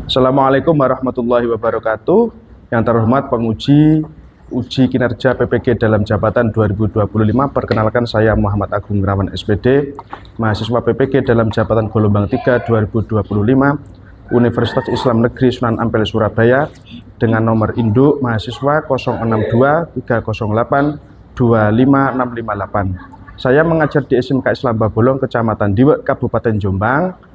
Assalamualaikum warahmatullahi wabarakatuh. Yang terhormat penguji uji kinerja PPG dalam jabatan 2025, perkenalkan saya Muhammad Agung Rawan SPD, mahasiswa PPG dalam jabatan gelombang 3 2025, Universitas Islam Negeri Sunan Ampel Surabaya, dengan nomor induk mahasiswa 062 308 25658. Saya mengajar di SMK Islam Babolong, Kecamatan Diwek, Kabupaten Jombang.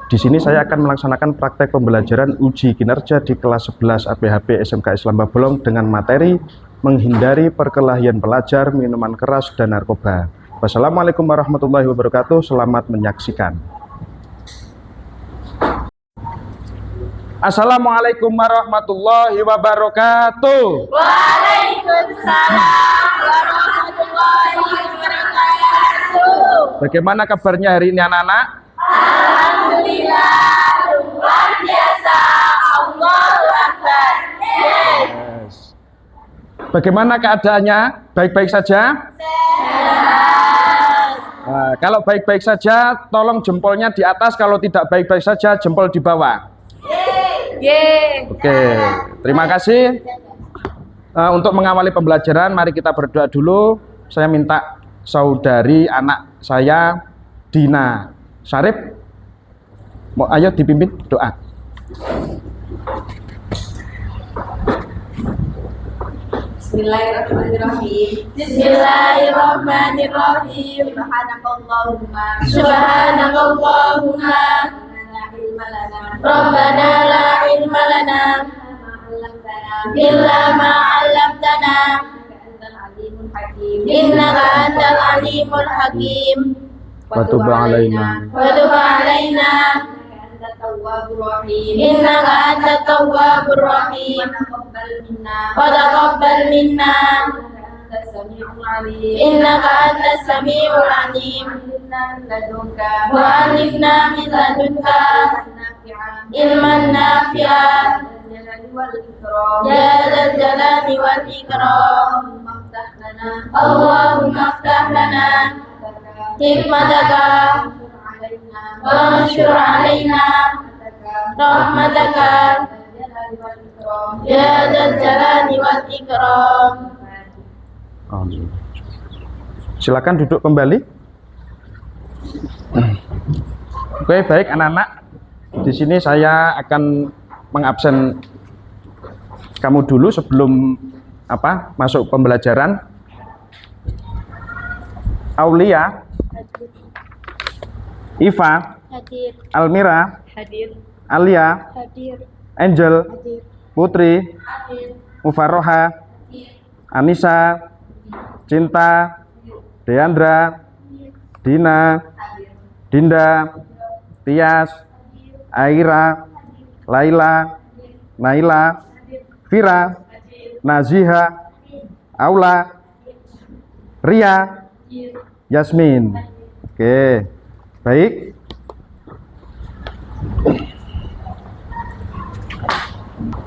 Di sini saya akan melaksanakan praktek pembelajaran uji kinerja di kelas 11 APHP SMK Islam Babolong dengan materi menghindari perkelahian pelajar, minuman keras, dan narkoba. Wassalamualaikum warahmatullahi wabarakatuh. Selamat menyaksikan. Assalamualaikum warahmatullahi wabarakatuh. Waalaikumsalam warahmatullahi wabarakatuh. Bagaimana kabarnya hari ini anak-anak? Alhamdulillah, luar biasa. Allahu Akbar. Yes. Bagaimana keadaannya? Baik-baik saja? Nah, kalau baik-baik saja, tolong jempolnya di atas. Kalau tidak baik-baik saja, jempol di bawah. Oke, terima kasih. Untuk mengawali pembelajaran, mari kita berdoa dulu. Saya minta saudari anak saya, Dina Syarif, ayo dipimpin doa. Bismillahirrahmanirrahim. Bismillahirrahmanirrahim. Subhanakallahumma Rabbana la ilma lana illa ma 'allamtana innaka antal alimul hakim. Wa tub alaina innaka antat tawwabur rahim. Wa taqabbal minna innaka antas samiul alim. Wa 'allimna min ladunka ilman nafi'an ya dzal jalali wal ikram. Allahumma iftah lana hikmataka wa anshur alaina rahmataka ya dzal jalali wal ikram. Silakan duduk kembali. Oke, baik anak-anak. Di sini saya akan mengabsen kamu dulu sebelum masuk pembelajaran. Aulia, Iva, Hadir. Almira, Hadir. Alia, Hadir. Angel, Hadir. Putri, Hadir. Mufaroha, Anissa, Cinta, Deandra, Dina, Dinda, Tias, Aira, Laila, Naila, Vira, Naziha, Aula, Ria, Yasmin. Oke, baik.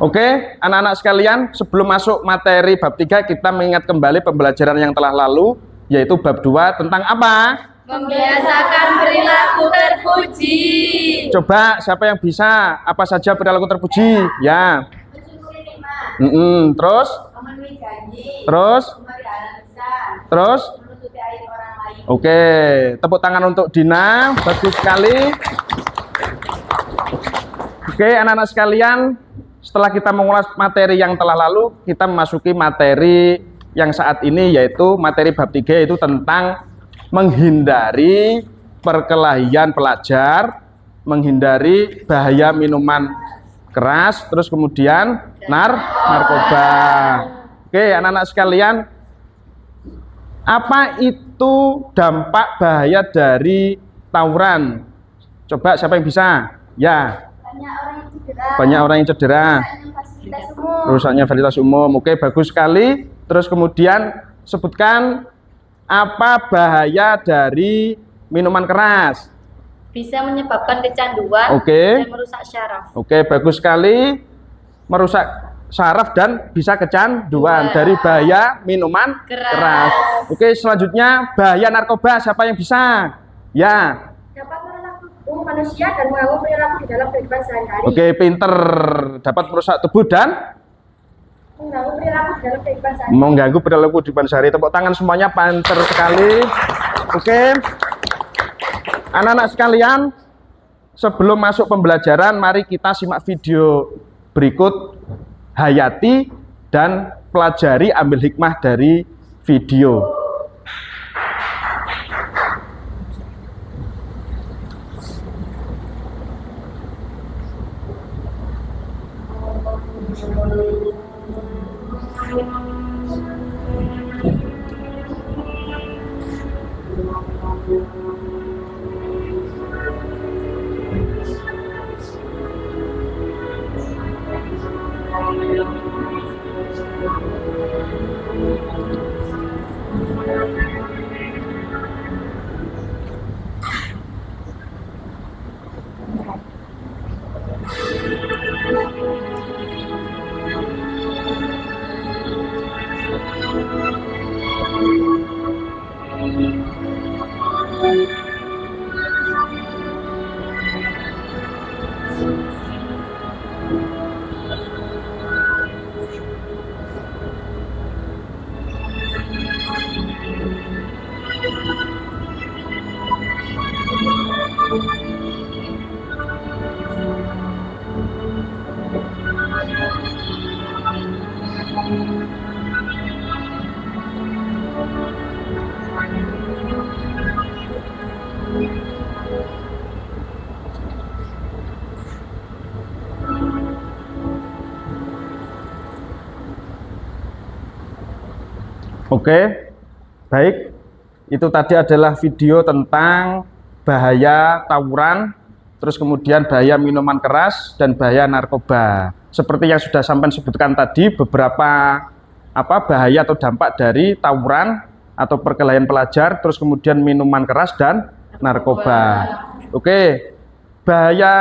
Oke, anak-anak sekalian, sebelum masuk materi bab 3, kita mengingat kembali pembelajaran yang telah lalu, yaitu bab 2 tentang apa? Membiasakan perilaku terpuji. Coba siapa yang bisa? Apa saja perilaku terpuji? Ya. Mensyukuri nikmat. Terus? Memenuhi janji. Terus? Memelihara lisan. Terus? Menutupi aib orang lain. Oke, tepuk tangan untuk Dina, bagus sekali. Oke, anak-anak sekalian, setelah kita mengulas materi yang telah lalu, kita memasuki materi yang saat ini, yaitu materi bab 3, yaitu tentang menghindari perkelahian pelajar, menghindari bahaya minuman keras, terus kemudian narkoba. Oke, anak-anak sekalian, apa itu dampak bahaya dari tawuran? Coba siapa yang bisa? Ya, banyak orang yang cedera, rusaknya fasilitas umum. Oke, bagus sekali. Terus kemudian sebutkan apa bahaya dari minuman keras. Bisa menyebabkan kecanduan Oke. dan merusak syaraf. Oke, bagus sekali. Merusak saraf dan bisa kecanduan dari bahaya minuman keras. Oke, selanjutnya bahaya narkoba. Siapa yang bisa? Ya. manusia dan mengganggu perilaku di dalam kehidupan sehari-hari. Oke, pinter. Dapat merusak tubuh dan Mengganggu perilaku di dalam kehidupan sehari-hari. mengganggu perilaku di depan sehari. Tepuk tangan semuanya, pinter sekali. Oke, anak-anak sekalian, sebelum masuk pembelajaran, mari kita simak video berikut, hayati dan pelajari, ambil hikmah dari video. Oke, baik. Itu tadi adalah video tentang bahaya tawuran, terus kemudian bahaya minuman keras dan bahaya narkoba. Seperti yang sudah sampai sebutkan tadi, beberapa bahaya atau dampak dari tawuran atau perkelahian pelajar, terus kemudian minuman keras dan narkoba. Oke, bahaya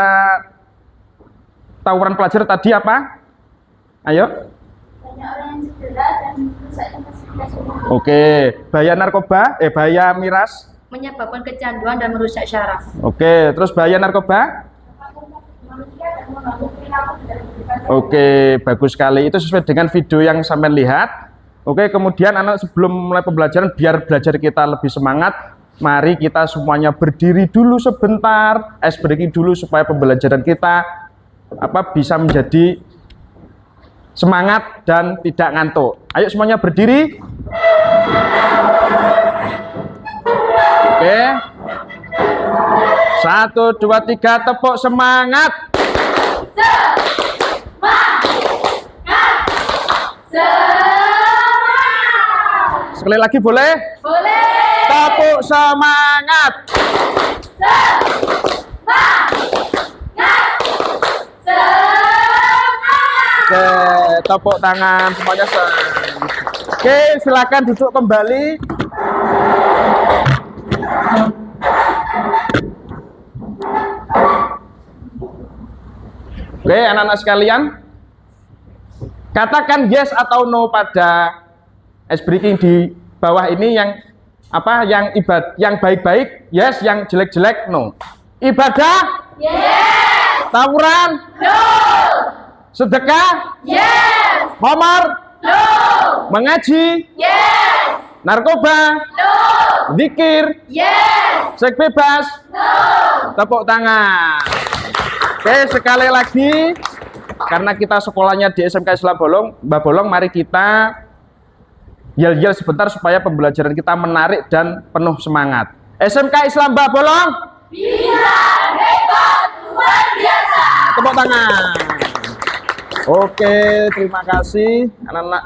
tawuran pelajar tadi apa? Ayo. Banyak orang yang cedera dan merusak fasilitas umum. Oke, bahaya narkoba, bahaya miras. Menyebabkan kecanduan dan merusak syaraf. Oke, terus bahaya narkoba. Manusia dan mengganggu perilaku di dalam kehidupan sehari-hari. Oke, bagus sekali. Itu sesuai dengan video yang sampai lihat. Oke, kemudian anak sebelum mulai pembelajaran, biar belajar kita lebih semangat, mari kita semuanya berdiri dulu sebentar, ice breaking dulu supaya pembelajaran kita bisa menjadi semangat dan tidak ngantuk. Ayo semuanya berdiri. Oke. 1, 2, 3, tepuk semangat. Sekali lagi boleh? Boleh. Tepuk semangat. Oke, tepuk tangan semuanya. Oke, silakan duduk kembali. Oke, anak-anak sekalian, katakan yes atau no pada ice breaking di bawah ini yang yang baik-baik yes, yang jelek-jelek no. Ibadah? Yes. Tawuran? No. Sedekah? Yes. Homer? No. Mengaji? Yes. Narkoba? No. Zikir? Yes. Seks bebas? No. Tepuk tangan. Oke, sekali lagi, karena kita sekolahnya di SMK Islam Mbak Bolong, mari kita yel-yel sebentar supaya pembelajaran kita menarik dan penuh semangat. SMK Islam Mbak Bolong? Bisa, hebat, luar biasa. Tepuk tangan. Oke, terima kasih anak-anak.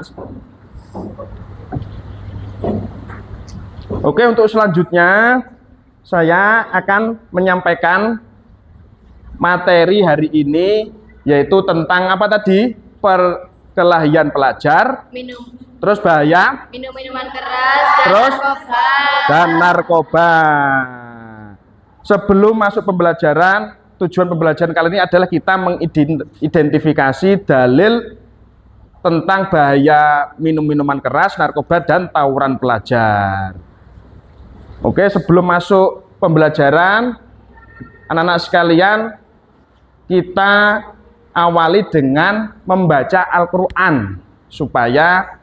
Oke, untuk selanjutnya saya akan menyampaikan materi hari ini, yaitu tentang apa tadi? Perkelahian pelajar, terus bahaya minuman keras dan Terus? narkoba. dan narkoba. Sebelum masuk pembelajaran, tujuan pembelajaran kali ini adalah kita mengidentifikasi dalil tentang bahaya minuman keras, narkoba, dan tawuran pelajar. Oke, sebelum masuk pembelajaran, anak-anak sekalian, kita awali dengan membaca Al-Quran supaya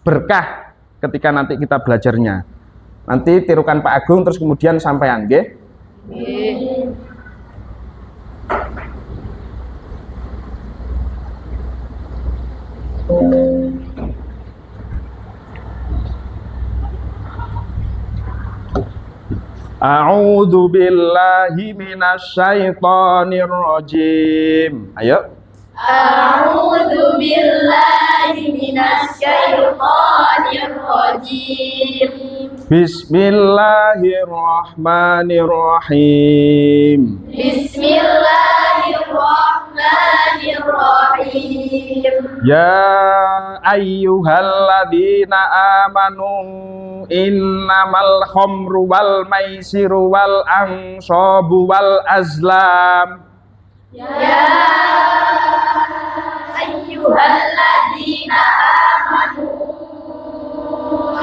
berkah ketika nanti kita belajarnya. Nanti tirukan Pak Agung terus kemudian sampean, nggih. A'udzu billahi minasyaitonir rajim. Ayo. A'udzu billahi minasyaitonir rajim. Bismillahirrahmanirrahim. Bismillahirrahmanirrahim. Ya ayyuhalladzina amanu innamal khamru wal maisiru wal ansabu wal azlam. Ya ayyuhalladzina amanu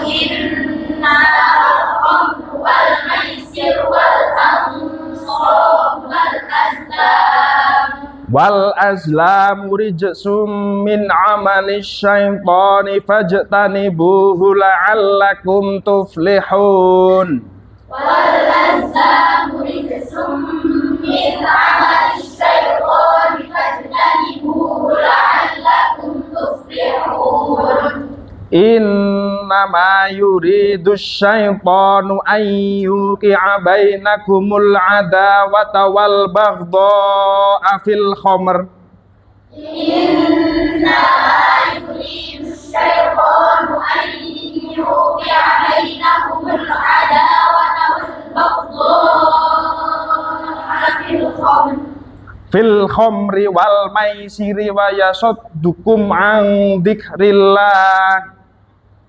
innamal khamru wal maisiru wal ansabu wal azlam. Wal azlamu rijsum min amali syaitani fajtanibuhu la'allakum tuflihun. Wal azlamu rijsum min amali syaitani fajtanibuhu la'allakum tuflihun. Innama yuridu syaitanu an yuqi'a bainakumul adawata wal baghdha'a fil khamr. Innama yuridu syaitanu an yuqi'a bainakumul adawata wal baghdha'a fil khamr. Fil khamri wal maisiri wa yasuddukum an dzikrillah.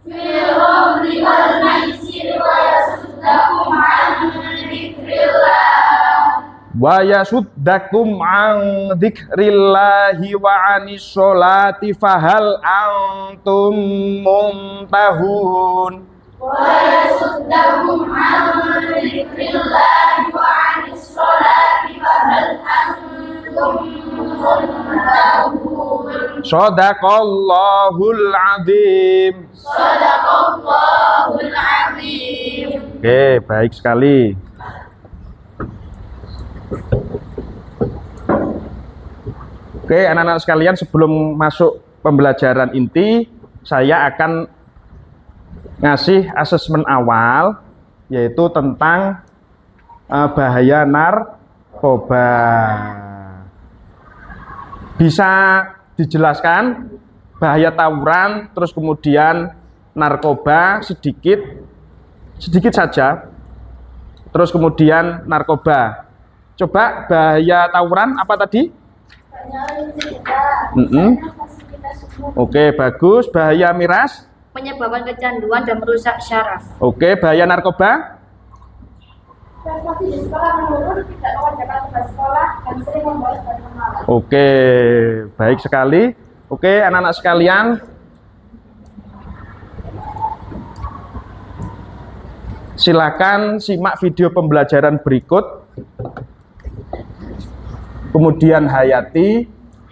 Fil khamri wal maisiri wa yasuddakum an dzikrillah. Wa yasuddakum an dzikrillahi wa anis sholati fahal antum muntahun. Wa yasuddakum an dzikrillahi wa anis sholati fahal antum muntahun. Shadaqallahul azim. Shadaqallahul azim. Oke, baik sekali. Oke, anak-anak sekalian, sebelum masuk pembelajaran inti, saya akan ngasih asesmen awal, yaitu tentang bahaya narkoba. Bisa dijelaskan bahaya tawuran, terus kemudian narkoba sedikit saja, terus kemudian narkoba. Coba bahaya tawuran apa tadi? Oke, bagus. Bahaya miras? Menyebabkan kecanduan dan merusak syaraf. Oke, bahaya narkoba? Prestasi di sekolah menurun, tidak mengerjakan tugas sekolah, dan sering membolos dan pemalas. Oke, baik sekali. Oke, anak-anak sekalian, silakan simak video pembelajaran berikut, kemudian hayati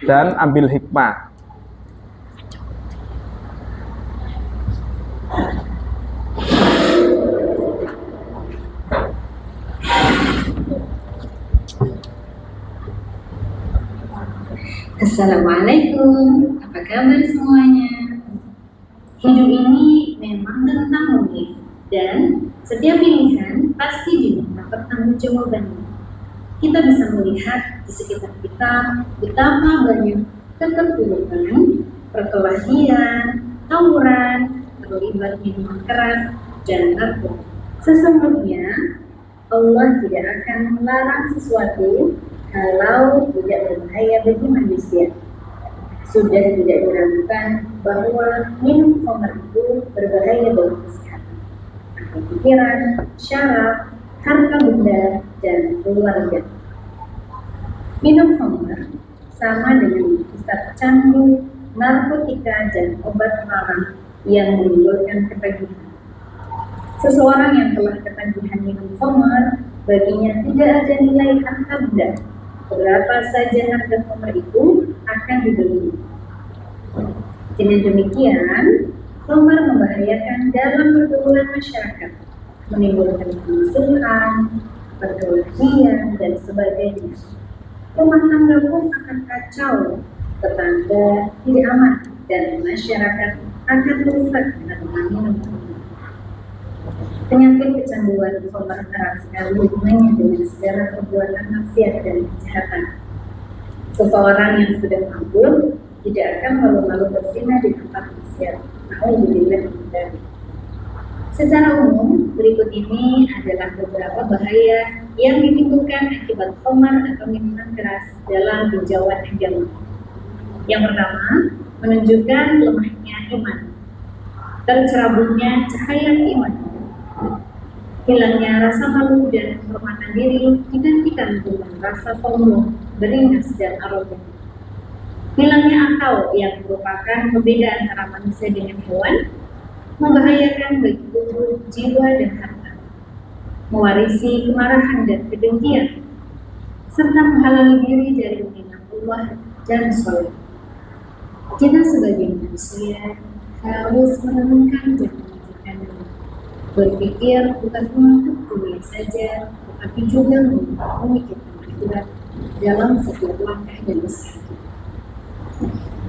dan ambil hikmah. Assalamualaikum, apa kabar semuanya? Hidup ini memang tentang memilih, dan setiap pilihan pasti diminta pertanggungjawabannya. Kita bisa melihat di sekitar kita betapa banyak keterpurukan, perkelahian, tawuran, terlibat minuman keras, dan narkoba. Sesungguhnya Allah tidak akan melarang sesuatu kalau tidak berbahaya bagi manusia. Sudah tidak diragukan bahwa minum khamr itu berbahaya bagi kesehatan, akal pikiran, syaraf, harta benda, dan keluarga. Minum khamr sama dengan hisap candu, narkotika, dan obat terlarang yang menimbulkan ketagihan. Seseorang yang telah ketagihan minum khamr Baginya tidak ada nilai harga benda. Berapa saja harga khamr itu akan dibeli. Dengan demikian, khamr membahayakan dalam pergaulan masyarakat, menimbulkan kerusuhan, perkelahian, dan sebagainya. Rumah tangga pun akan kacau, tetangga tidak aman, dan masyarakat akan rusak karena minum khamr. Penyakit kecanduan khamr erat sekali hubungannya dengan segala perbuatan maksiat dan kejahatan. Seseorang yang sudah mabuk tidak akan malu-malu berzina di tempat maksiat. Alhamdulillah. Secara umum, berikut ini adalah beberapa bahaya yang ditimbulkan akibat khamr atau minuman keras dalam tinjauan agama. Yang pertama, menunjukkan lemahnya iman, tercerabutnya cahaya iman, hilangnya rasa malu dan penghormatan diri digantikan dengan rasa sombong, beringas dan arogan. Hilangnya akal yang merupakan pembeda antara manusia dengan hewan, membahayakan bagi tubuh, jiwa, dan harta, mewarisi kemarahan dan kedengkian, serta menghalangi diri dari mengingat Allah dan sholat. Kita sebagai manusia harus merenungkan dan memikirkan diri. Berpikir bukan untuk dunia saja, tetapi juga memikirkan akhirat dalam setiap langkah dan usaha.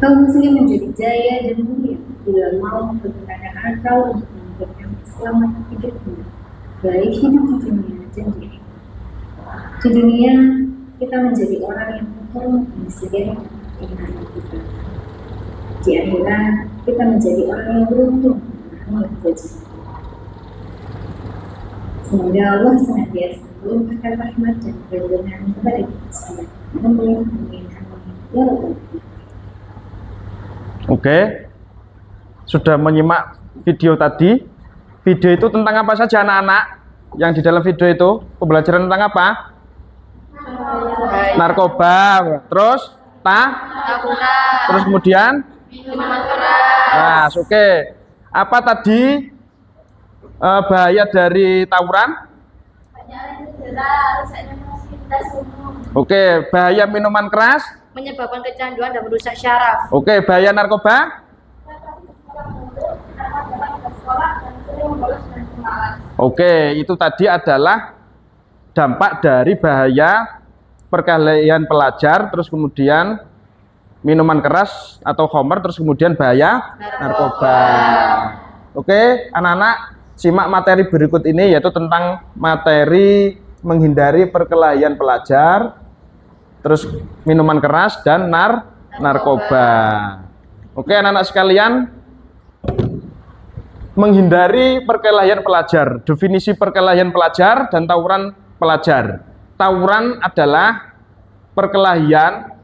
Kaum muslim menjadi jaya dan mulia bila mau menggunakan akal untuk memikirkan keselamatan hidupnya, baik hidup di dunia dan di akhirat. Di dunia, kita menjadi orang yang terhormat dan disegani dengan kita. Di akhirat, kita menjadi orang yang beruntung mengenal kewajiban. Semoga Allah senantiasa melimpahkan rahmat dan perlindungan kepada kita semua. Amin. Amin. Ya Rabbal Alamin. Oke, sudah menyimak video tadi. Video itu tentang apa saja anak-anak? Yang di dalam video itu pembelajaran tentang apa? Narkoba. Terus Taburan, terus kemudian minuman keras, oke. Apa tadi bahaya dari tawuran? Banyak cedera, rusaknya fasilitas umum. Oke, bahaya minuman keras? menyebabkan kecanduan dan merusak syaraf. Oke, bahaya narkoba? Oke, itu tadi adalah dampak dari bahaya perkelahian pelajar, terus kemudian minuman keras atau khamr, terus kemudian bahaya narkoba. Oke, anak-anak, simak materi berikut ini, yaitu tentang materi menghindari perkelahian pelajar, terus minuman keras dan narkoba. Oke, anak-anak sekalian, menghindari perkelahian pelajar. Definisi perkelahian pelajar dan tawuran pelajar. Tawuran adalah perkelahian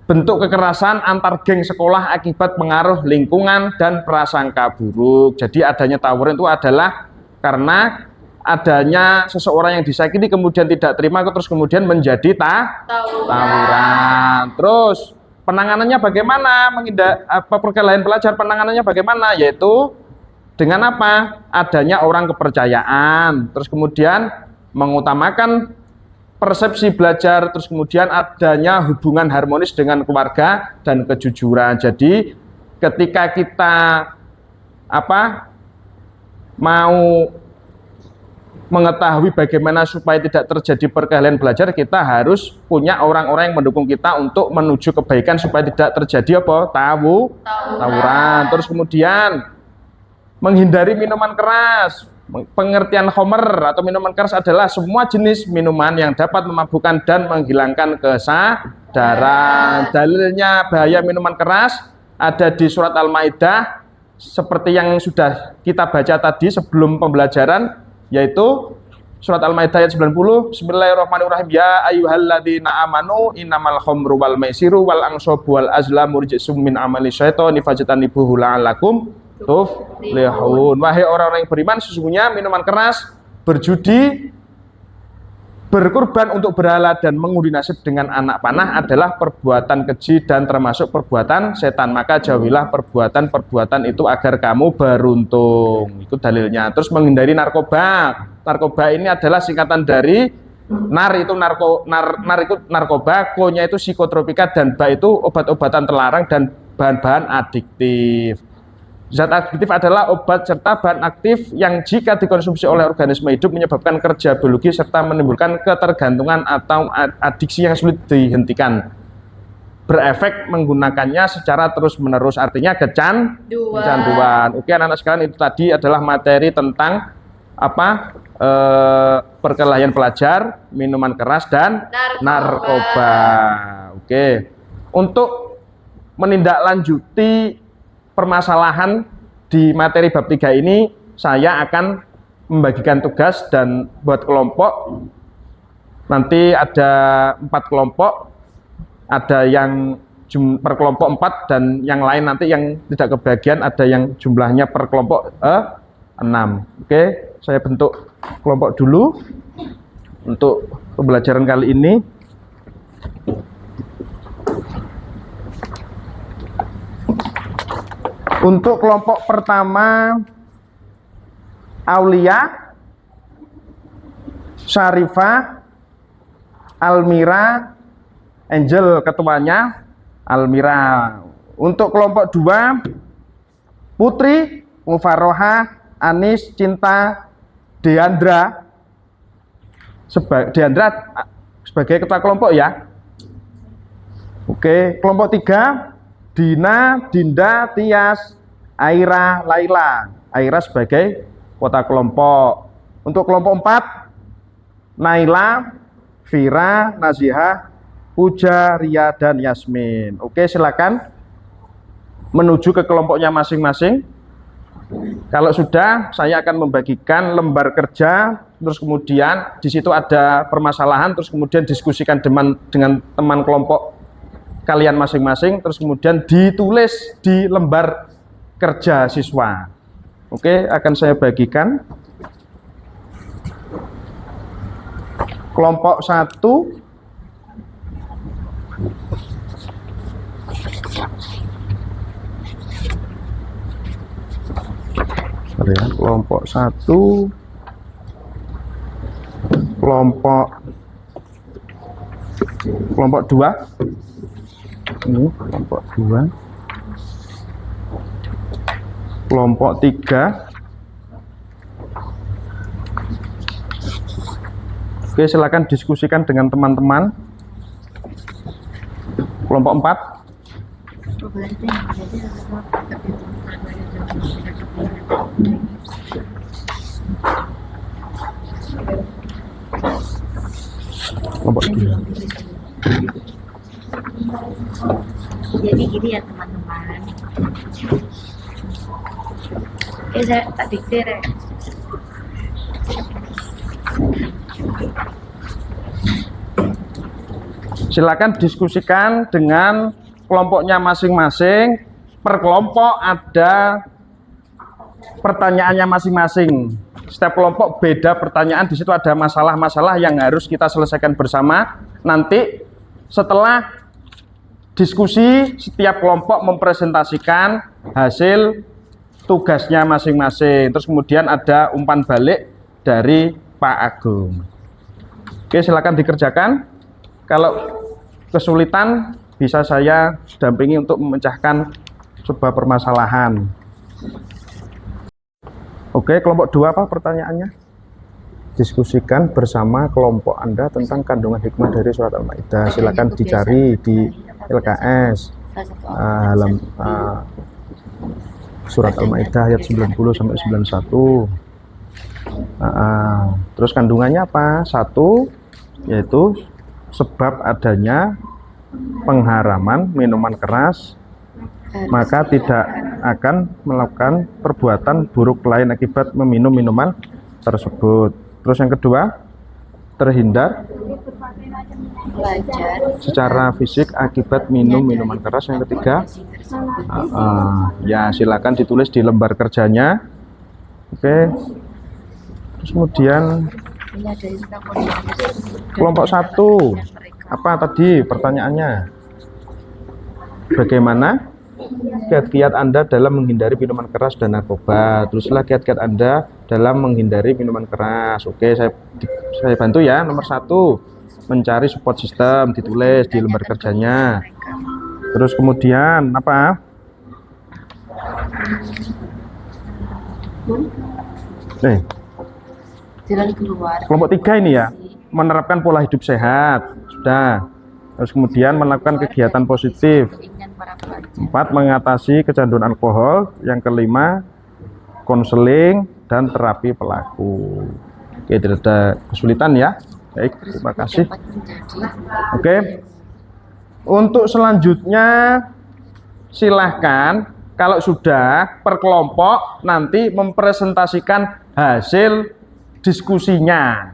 bentuk kekerasan antar geng sekolah akibat pengaruh lingkungan dan prasangka buruk. Jadi adanya tawuran itu adalah karena adanya seseorang yang disakiti kemudian tidak terima terus kemudian menjadi tawuran. Terus penanganannya bagaimana? Perkelahian pelajar penanganannya bagaimana? Yaitu dengan apa? Adanya orang kepercayaan, terus kemudian mengutamakan persepsi belajar, terus kemudian adanya hubungan harmonis dengan keluarga dan kejujuran. Jadi ketika kita mau mengetahui bagaimana supaya tidak terjadi perkelahian belajar, kita harus punya orang-orang yang mendukung kita untuk menuju kebaikan supaya tidak terjadi tawuran. Terus kemudian menghindari minuman keras. Pengertian khamr atau minuman keras adalah semua jenis minuman yang dapat memabukkan dan menghilangkan kesadaran. Dalilnya bahaya minuman keras ada di surat Al-Maidah seperti yang sudah kita baca tadi sebelum pembelajaran, yaitu surat Al-Maidah ayat 90. Bismillahirrahmanirrahim. Ya ayyuhalladzina amanu innamal khamru wal maisiru wal ansabu wal azlamu rijsum min amali syaitani fajtanibuhu la'allakum tuflihun. Wahai orang-orang yang beriman, sesungguhnya minuman keras, berjudi, berkurban untuk berhala dan mengundi nasib dengan anak panah adalah perbuatan keji dan termasuk perbuatan setan. Maka jauhilah perbuatan-perbuatan itu agar kamu beruntung. Itu dalilnya. Terus menghindari narkoba. Narkoba ini adalah singkatan dari nar itu narkoba, ko-nya itu psikotropika, dan ba itu obat-obatan terlarang dan bahan-bahan adiktif. Zat adiktif adalah obat serta bahan aktif yang jika dikonsumsi oleh organisme hidup menyebabkan kerja biologi serta menimbulkan ketergantungan atau adiksi yang sulit dihentikan. Berefek menggunakannya secara terus-menerus, artinya kecanduan. Oke anak-anak sekalian, itu tadi adalah materi tentang apa? Perkelahian pelajar, minuman keras dan narkoba. Oke. Untuk menindaklanjuti permasalahan di materi bab 3 ini, saya akan membagikan tugas dan buat kelompok. Nanti ada 4 kelompok, ada yang per kelompok 4 dan yang lain nanti yang tidak kebagian ada yang jumlahnya per kelompok 6. Oke, saya bentuk kelompok dulu untuk pembelajaran kali ini. Untuk kelompok pertama, Aulia, Syarifah, Almira, Angel ketuanya, Almira. Untuk kelompok 2, Putri, Mufaroha, Anis, Cinta, Deandra. Deandra sebagai ketua kelompok ya. Oke, kelompok 3, Dina, Dinda, Tias, Aira, Laila. Aira sebagai kota kelompok. Untuk kelompok 4, Naila, Vira, Nazihah, Puja, Ria, dan Yasmin. Oke, silakan menuju ke kelompoknya masing-masing. Kalau sudah, saya akan membagikan lembar kerja, terus kemudian di situ ada permasalahan, terus kemudian diskusikan dengan teman kelompok kalian masing-masing, terus kemudian ditulis di lembar kerja siswa. Oke, akan saya bagikan. Kelompok 1, kelompok 1, kelompok 2, ini kelompok 2, kelompok 3. Oke, silakan diskusikan dengan teman-teman. Kelompok 4. Kelompok 2. Jadi gini ya teman-teman. Saya tak diktir ya. Silakan diskusikan dengan kelompoknya masing-masing. Per kelompok ada pertanyaannya masing-masing. Setiap kelompok beda pertanyaan, di situ ada masalah-masalah yang harus kita selesaikan bersama. Nanti setelah diskusi, setiap kelompok mempresentasikan hasil tugasnya masing-masing. Terus kemudian ada umpan balik dari Pak Agung. Oke, silakan dikerjakan. Kalau kesulitan bisa saya dampingi untuk memecahkan sebuah permasalahan. Oke, kelompok 2 apa pertanyaannya? Diskusikan bersama kelompok Anda tentang kandungan hikmah dari surat Al-Maidah. Silakan dicari di LKS surat Al-Maidah ayat 90 sampai 91. Terus kandungannya apa? 1, yaitu sebab adanya pengharaman minuman keras, maka tidak akan melakukan perbuatan buruk lain akibat meminum minuman tersebut. Terus yang kedua, terhindar secara fisik akibat minum minuman keras. Yang ketiga, ya silakan ditulis di lembar kerjanya. Oke. Terus kemudian menyadari tentang kondisi tersebut dan Kelompok menyatakan 1. keinginan mereka. Apa tadi pertanyaannya? Bagaimana kiat-kiat Anda dalam menghindari minuman keras dan narkoba? Teruslah kiat-kiat Anda dalam menghindari minuman keras. Oke, saya bantu ya. Nomor 1, mencari support system, ditulis di lembar kerjanya. Terus kemudian apa? Jalan keluar. Kelompok 3 ini ya, menerapkan pola hidup sehat. Sudah. Terus kemudian melakukan kegiatan positif. Keinginan para pelajar. 4, mengatasi kecanduan alkohol. Yang kelima, konseling dan terapi pelaku. Oke, tidak ada kesulitan ya. Baik, terima kasih. Dapat menjadi Oke. Untuk selanjutnya silahkan kalau sudah per kelompok nanti mempresentasikan hasil diskusinya.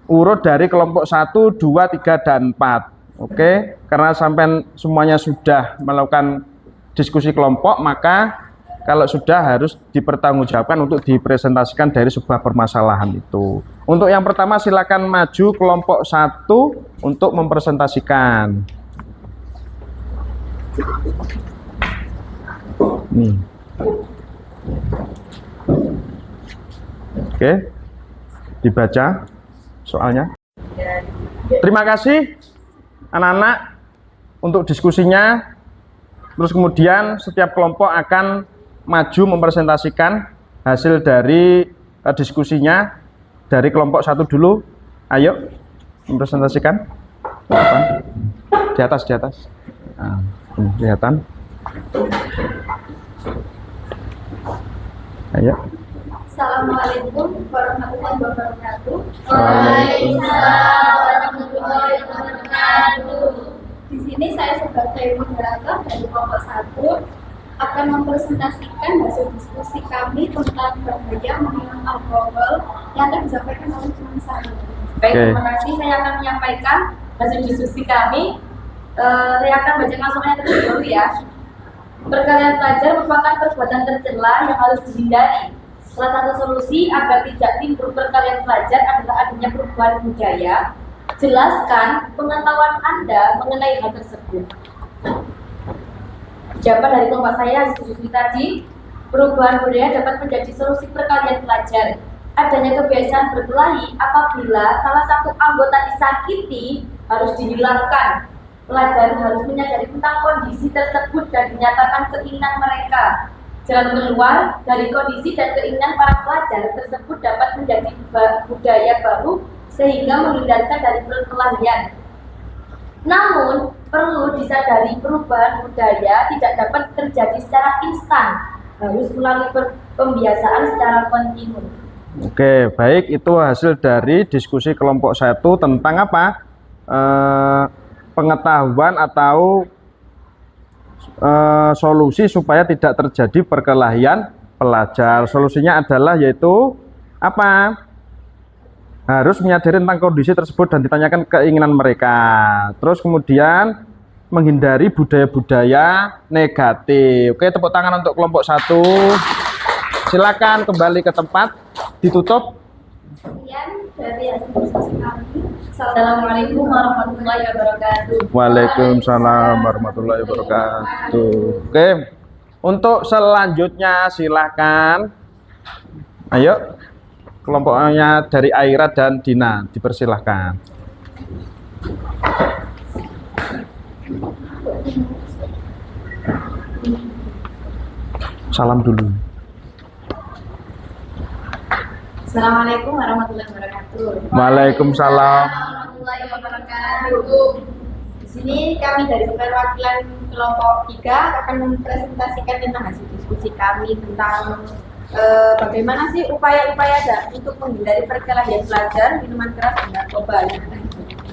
Urut dari kelompok 1, 2, 3, dan 4. Oke, karena sampai semuanya sudah melakukan diskusi kelompok, maka kalau sudah harus dipertanggungjawabkan untuk dipresentasikan dari sebuah permasalahan itu. Untuk yang pertama silakan maju kelompok 1 untuk mempresentasikan. Nih. Oke, dibaca soalnya. Terima kasih anak-anak untuk diskusinya. Terus kemudian setiap kelompok akan maju mempresentasikan hasil dari diskusinya. Dari kelompok 1 dulu, ayo mempresentasikan. Di atas. Nah, kelihatan. Ayo. Assalamualaikum warahmatullahi wabarakatuh. Waalaikumsalam warahmatullahi wabarakatuh. Di sini saya sebagai moderator dari kelompok 1 akan mempresentasikan hasil diskusi kami tentang bahaya minum alkohol yang akan disampaikan oleh teman saya. Baik, Oke. terima kasih. Saya akan menyampaikan hasil diskusi kami. Saya akan bacakan soalnya terlebih dahulu ya. Perkelahian pelajar merupakan perbuatan tercela yang harus dihindari. Salah satu solusi agar tidak timbul perkelahian pelajar adalah adanya perubahan budaya. Jelaskan pengetahuan Anda mengenai hal tersebut. Jawaban dari kelompok saya hasil diskusi tadi, perubahan budaya dapat menjadi solusi perkelahian pelajar. Adanya kebiasaan berkelahi apabila salah satu anggota disakiti harus dihilangkan. Pelajar harus menyadari tentang kondisi tersebut dan dinyatakan keinginan mereka. Jalan keluar dari kondisi dan keinginan para pelajar tersebut dapat menjadi budaya baru sehingga menghindarkan dari perkelahian. Namun, perlu disadari perubahan budaya tidak dapat terjadi secara instan, harus melalui pembiasaan secara kontinu. Oke, baik, itu hasil dari diskusi kelompok 1 tentang apa? Pengetahuan atau solusi supaya tidak terjadi perkelahian pelajar. Solusinya adalah yaitu apa? Harus menyadari tentang kondisi tersebut dan ditanyakan keinginan mereka. Terus kemudian menghindari budaya-budaya negatif. Oke, tepuk tangan untuk kelompok 1. Silakan kembali ke tempat, ditutup. Sekian dari hasil diskusi kami. Assalamualaikum warahmatullahi wabarakatuh. Waalaikumsalam warahmatullahi wabarakatuh. Oke, untuk selanjutnya silakan. Ayo, kelompoknya dari Aira dan Dina dipersilahkan. Salam dulu. Assalamualaikum warahmatullahi wabarakatuh. Waalaikumsalam. Warahmatullahi wabarakatuh. Di sini kami dari perwakilan kelompok 3 akan mempresentasikan tentang hasil diskusi kami tentang bagaimana sih upaya-upaya untuk menghindari perkelahian pelajar, minuman keras dan narkoba yang akan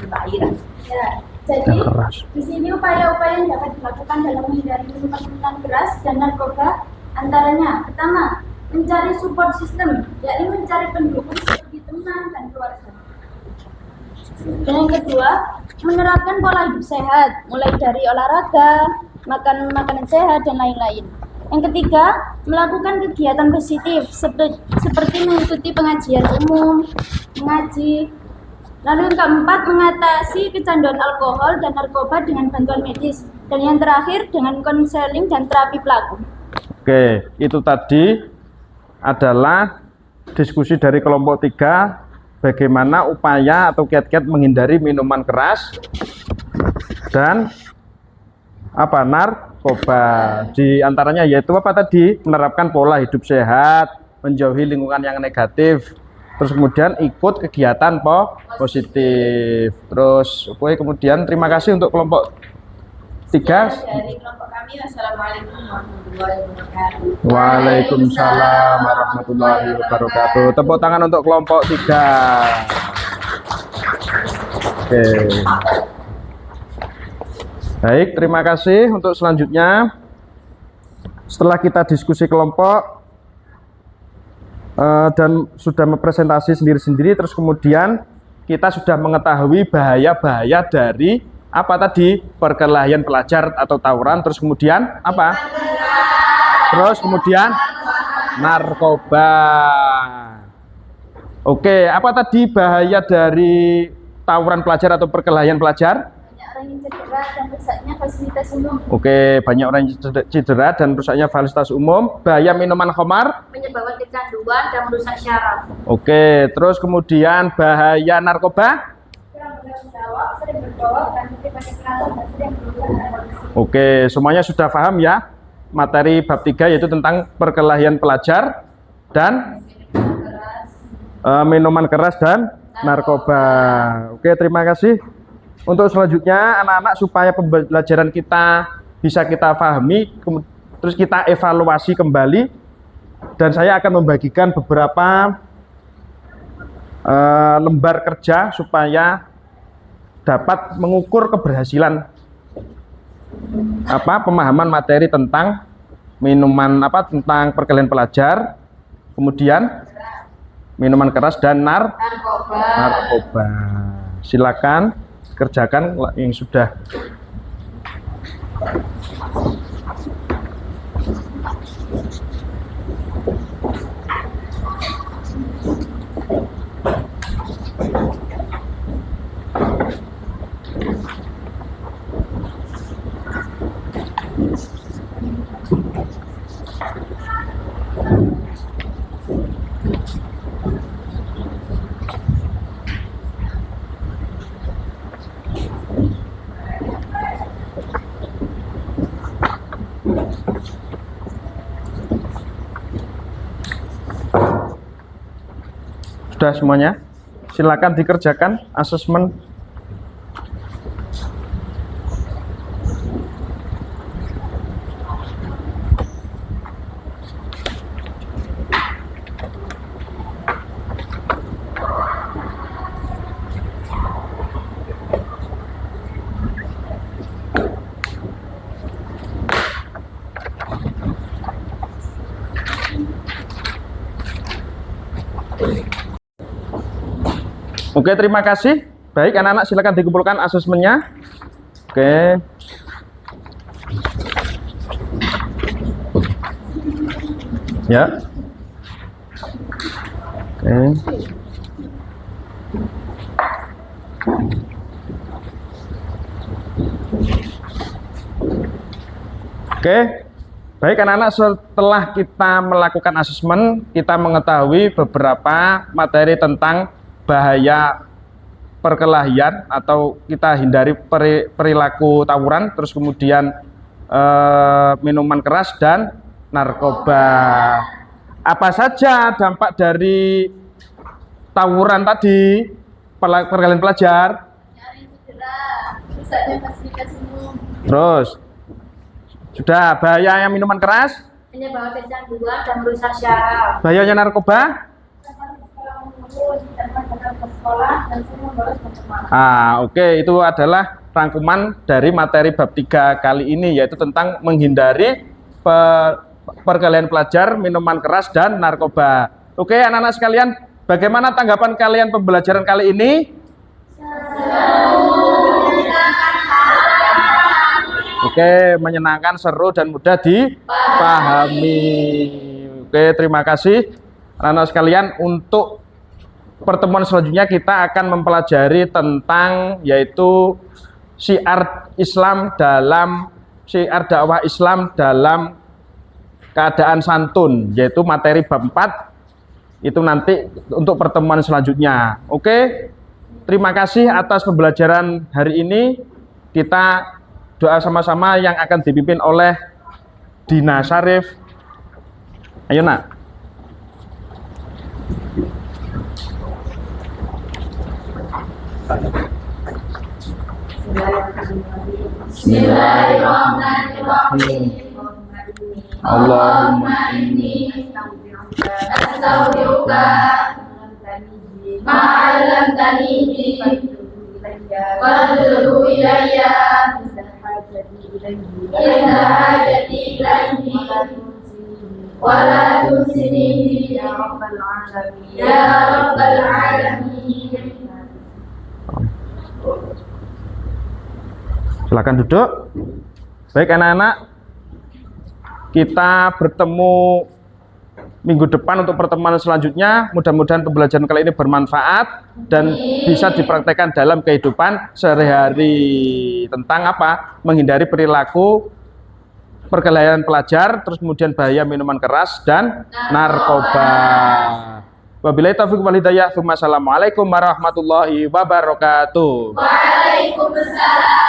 Mbak Ira. Ya, jadi Yang keras. di sini upaya-upaya yang dapat dilakukan dalam menghindari minuman keras dan narkoba antaranya pertama, mencari support system, yakni mencari pendukung seperti teman dan keluarga. Dan yang kedua, menerapkan pola hidup sehat, mulai dari olahraga, makan makanan sehat dan lain-lain. Yang ketiga, melakukan kegiatan positif seperti mengikuti pengajian umum, mengaji. Lalu yang keempat, mengatasi kecanduan alkohol dan narkoba dengan bantuan medis. Dan yang terakhir, dengan konseling dan terapi pelaku. Oke, itu tadi adalah diskusi dari kelompok 3 bagaimana upaya atau kiat-kiat menghindari minuman keras dan narkoba. Di antaranya yaitu apa tadi? Menerapkan pola hidup sehat, menjauhi lingkungan yang negatif, terus kemudian ikut kegiatan positif. Terus kemudian terima kasih untuk kelompok 3. Dari kelompok kami, wassalamualaikum warahmatullahi wabarakatuh. Waalaikumsalam warahmatullahi wabarakatuh. Tepuk tangan untuk kelompok 3. Oke. Baik, terima kasih. Untuk selanjutnya, setelah kita diskusi kelompok dan sudah mempresentasi sendiri-sendiri, terus kemudian kita sudah mengetahui bahaya-bahaya dari apa tadi? Perkelahian pelajar atau tawuran, terus kemudian apa? Terus kemudian narkoba. Oke, apa tadi bahaya dari tawuran pelajar atau perkelahian pelajar? Banyak orang yang cedera dan rusaknya fasilitas umum. Oke, banyak orang yang cedera dan rusaknya fasilitas umum. Bahaya minuman khamar? Menyebabkan kecanduan dan merusak syaraf. Oke, terus kemudian bahaya narkoba? Kurang bertanggung jawab, sering berbohong, dan banyak kerasan dan sering berubah dengan korupsi. Oke, semuanya sudah paham ya? Materi bab 3 yaitu tentang perkelahian pelajar dan minuman keras dan narkoba. Oke, terima kasih. Untuk selanjutnya anak-anak, supaya pembelajaran kita bisa kita pahami, terus kita evaluasi kembali, dan saya akan membagikan beberapa lembar kerja supaya dapat mengukur keberhasilan pemahaman materi tentang tentang perkelahian pelajar, kemudian minuman keras dan narkoba. Silakan kerjakan yang sudah. Sudah semuanya? Silakan dikerjakan asesmen. Oke, terima kasih. Baik, anak-anak silakan dikumpulkan asesmennya. Oke. Ya. Oke. Oke. Baik, anak-anak, setelah kita melakukan asesmen, kita mengetahui beberapa materi tentang bahaya perkelahian atau kita hindari perilaku tawuran, terus kemudian minuman keras dan narkoba. Apa saja dampak dari tawuran tadi, perkelahian pelajar? Terus sudah bahaya yang minuman keras? Menyebabkan kecanduan dan merusak syaraf. Bahayanya narkoba? Oke, itu adalah rangkuman dari materi bab 3 kali ini, yaitu tentang menghindari perkelahian pelajar, minuman keras dan narkoba. Oke, anak-anak sekalian, bagaimana tanggapan kalian pembelajaran kali ini? Oke, menyenangkan, seru dan mudah dipahami. Oke, terima kasih anak-anak sekalian. Untuk pertemuan selanjutnya kita akan mempelajari tentang yaitu syiar dakwah Islam dalam keadaan santun, yaitu materi bab 4 itu nanti untuk pertemuan selanjutnya. Oke, terima kasih atas pembelajaran hari ini. Kita doa sama-sama yang akan dipimpin oleh Dina Syarif. Ayo nak. Bismillahirrahmanirrahim. Allahumma inni astaghfiruka ma 'allamtanihi fad'uhu ilayya inda hajati ilayhi wa la tusinihi ya rabbal alamin. Silakan duduk. Baik anak-anak, kita bertemu minggu depan untuk pertemuan selanjutnya. Mudah-mudahan pembelajaran kali ini bermanfaat dan bisa dipraktekkan dalam kehidupan sehari-hari. Tentang apa? Menghindari perilaku perkelahian pelajar, terus kemudian bahaya minuman keras dan narkoba. Wabillahi taufiq wal hidayah. Assalamualaikum warahmatullahi wabarakatuh. Waalaikumsalam.